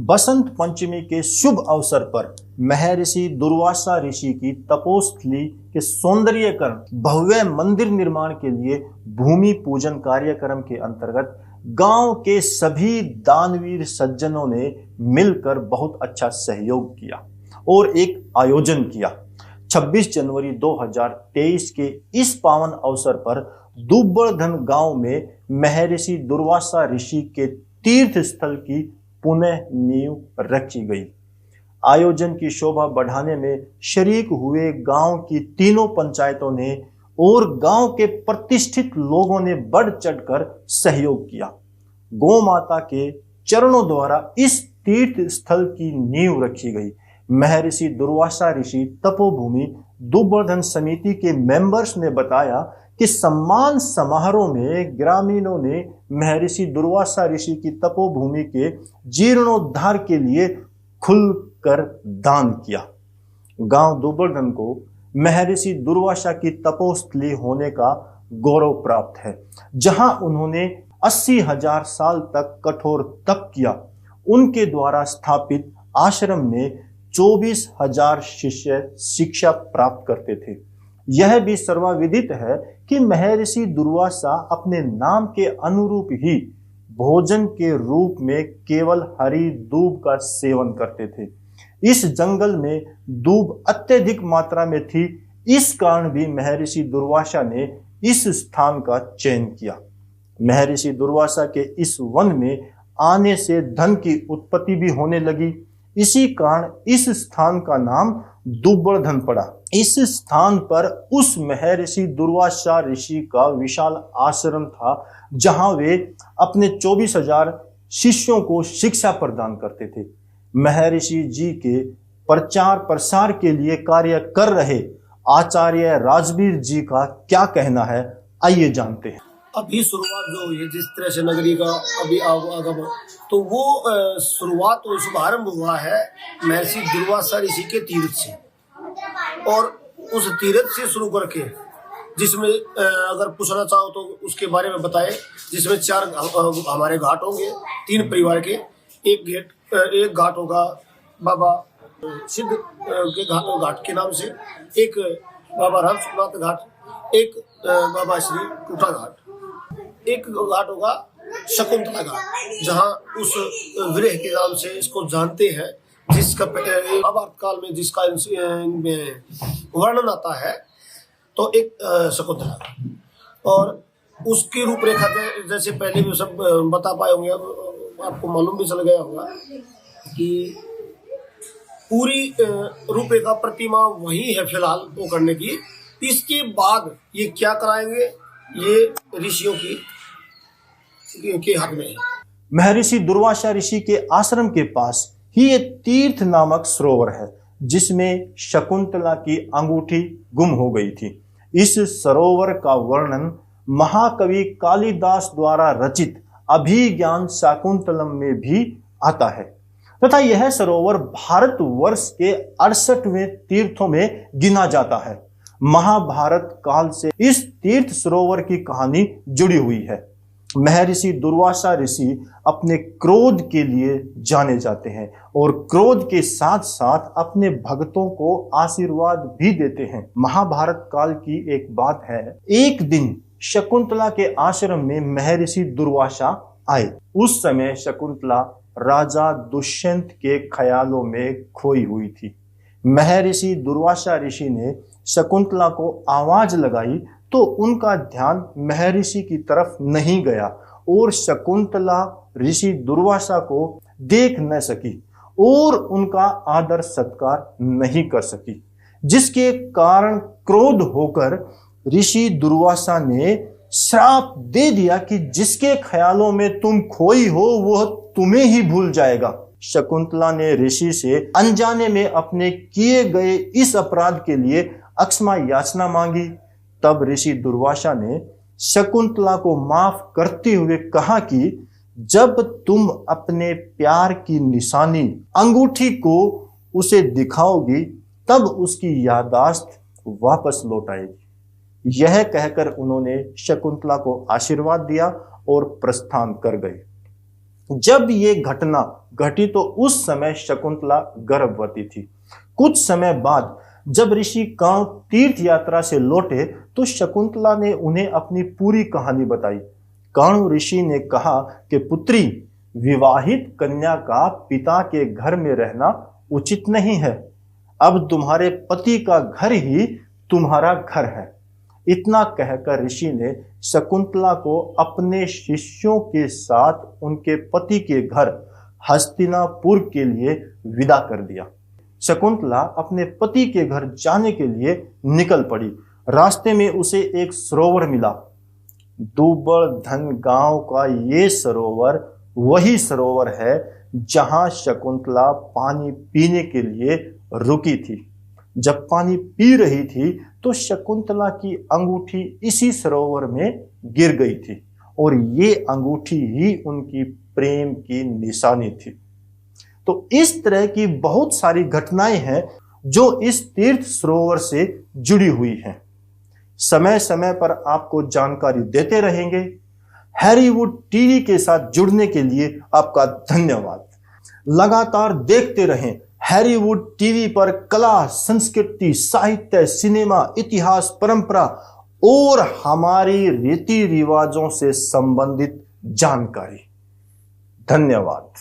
बसंत पंचमी के शुभ अवसर पर महर्षि दुर्वासा ऋषि की तपोस्थली के सौंदर्यीकरण भव्य मंदिर निर्माण के लिए भूमि पूजन कार्यक्रम के अंतर्गत गांव के सभी दानवीर सज्जनों ने मिलकर बहुत अच्छा सहयोग किया और एक आयोजन किया। 26 जनवरी 2023 के इस पावन अवसर पर दुब्बड़धन गांव में महर्षि दुर्वासा ऋषि के तीर्थ स्थल की पुनः नींव रखी गई। आयोजन की शोभा बढ़ाने में शरीक हुए गांव की तीनों पंचायतों ने और गांव के प्रतिष्ठित लोगों ने बढ़ चढ़कर सहयोग किया। गौ माता के चरणों द्वारा इस तीर्थ स्थल की नींव रखी गई। महर्षि दुर्वासा ऋषि तपोभूमि दुब्बड़धन समिति के मेंबर्स ने बताया कि सम्मान समारोह में ग्रामीणों ने महर्षि दुर्वासा ऋषि की तपोभूमि के जीर्णोद्धार के लिए खुलकर दान किया। गांव दुब्बड़धन को महर्षि दुर्वासा की तपोस्थली होने का गौरव प्राप्त है, जहां उन्होंने 80,000 साल तक कठोर तप किया। उनके द्वारा स्थापित आश्रम में 24,000 शिष्य शिक्षा प्राप्त करते थे। यह भी सर्वविदित है कि महर्षि दुर्वासा अपने नाम के अनुरूप ही भोजन के रूप में केवल हरी दूब का सेवन करते थे। इस जंगल में दूब अत्यधिक मात्रा में थी, इस कारण भी महर्षि दुर्वासा ने इस स्थान का चयन किया। महर्षि दुर्वासा के इस वन में आने से धन की उत्पत्ति भी होने लगी। इसी कारण इस स्थान का नाम दुब्बड़धन पड़ा। इस स्थान पर उस महर्षि दुर्वासा ऋषि का विशाल आश्रम था, जहां वे अपने 24,000 शिष्यों को शिक्षा प्रदान करते थे। महर्षि जी के प्रचार प्रसार के लिए कार्य कर रहे आचार्य राजवीर जी का क्या कहना है, आइए जानते हैं। अभी शुरुआत जो हुई है जिस तरह से नगरी का अभी आगमन, तो वो शुरुआत और शुभारंभ हुआ है महर्षि दुर्वासा ऋषि के तीर्थ से, और उस तीर्थ से शुरू करके जिसमें अगर पूछना चाहो तो उसके बारे में बताए, जिसमें 4 हमारे घाट होंगे, 3 परिवार के। एक घाट होगा बाबा सिद्ध के घाट के नाम से, एक बाबा रामनाथ घाट, एक बाबा श्री कुटा घाट, एक घाट होगा शकुंतला घाट, जहाँ उस विरह के नाम से इसको जानते हैं, जिसका महाभारत काल में जिसका वर्णन आता है। तो एक शकुंतला, और उसकी रूपरेखा जैसे पहले भी सब बता पाए होंगे, आपको मालूम भी चल गया होगा कि पूरी रूपरेखा प्रतिमा वही है फिलहाल वो करने की। इसके बाद ये क्या कराएंगे, ये ऋषियों के हाथ में है। महर्षि दुर्वासा ऋषि के आश्रम के पास ही एक तीर्थ नामक सरोवर है, जिसमें शकुंतला की अंगूठी गुम हो गई थी। इस सरोवर का वर्णन महाकवि कालिदास द्वारा रचित अभिज्ञान शाकुंतलम में भी आता है तथा यह सरोवर भारतवर्ष के 68वें तीर्थों में गिना जाता है। महाभारत काल से इस तीर्थ सरोवर की कहानी जुड़ी हुई है। महर्षि दुर्वासा ऋषि अपने क्रोध के लिए जाने जाते हैं और क्रोध के साथ साथ अपने भक्तों को आशीर्वाद भी देते हैं। महाभारत काल की एक बात है, एक दिन शकुंतला के आश्रम में महर्षि दुर्वासा आए। उस समय शकुंतला राजा दुष्यंत के ख्यालों में खोई हुई थी। महर्षि दुर्वासा ऋषि ने शकुंतला को आवाज लगाई तो उनका ध्यान महर्षि की तरफ नहीं गया और शकुंतला ऋषि दुर्वासा को देख न सकी और उनका आदर सत्कार नहीं कर सकी, जिसके कारण क्रोध होकर ऋषि दुर्वासा ने श्राप दे दिया कि जिसके ख्यालों में तुम खोई हो वह तुम्हें ही भूल जाएगा। शकुंतला ने ऋषि से अनजाने में अपने किए गए इस अपराध के लिए क्षमा याचना मांगी। तब ऋषि दुर्वासा ने शकुंतला को माफ करते हुए कहा कि जब तुम अपने प्यार की निशानी अंगूठी को उसे दिखाओगी तब उसकी याददाश्त वापस लौट आएगी। यह कहकर उन्होंने शकुंतला को आशीर्वाद दिया और प्रस्थान कर गए। जब ये घटना घटी तो उस समय शकुंतला गर्भवती थी। कुछ समय बाद जब ऋषि कांव तीर्थ यात्रा से लौटे तो शकुंतला ने उन्हें अपनी पूरी कहानी बताई। काणु ऋषि ने कहा कि पुत्री, विवाहित कन्या का पिता के घर में रहना उचित नहीं है। अब तुम्हारे पति का घर ही तुम्हारा घर है। इतना कहकर ऋषि ने शकुंतला को अपने शिष्यों के साथ उनके पति के घर हस्तिनापुर के लिए विदा कर दिया। शकुंतला अपने पति के घर जाने के लिए निकल पड़ी। रास्ते में उसे एक सरोवर मिला। दुबलधन गांव का ये सरोवर वही सरोवर है जहां शकुंतला पानी पीने के लिए रुकी थी। जब पानी पी रही थी तो शकुंतला की अंगूठी इसी सरोवर में गिर गई थी और ये अंगूठी ही उनकी प्रेम की निशानी थी। तो इस तरह की बहुत सारी घटनाएं हैं जो इस तीर्थ सरोवर से जुड़ी हुई हैं। समय समय पर आपको जानकारी देते रहेंगे। हैरीवुड टीवी के साथ जुड़ने के लिए आपका धन्यवाद। लगातार देखते रहें हैरीवुड टीवी पर कला, संस्कृति, साहित्य, सिनेमा, इतिहास, परंपरा और हमारी रीति रिवाजों से संबंधित जानकारी। धन्यवाद।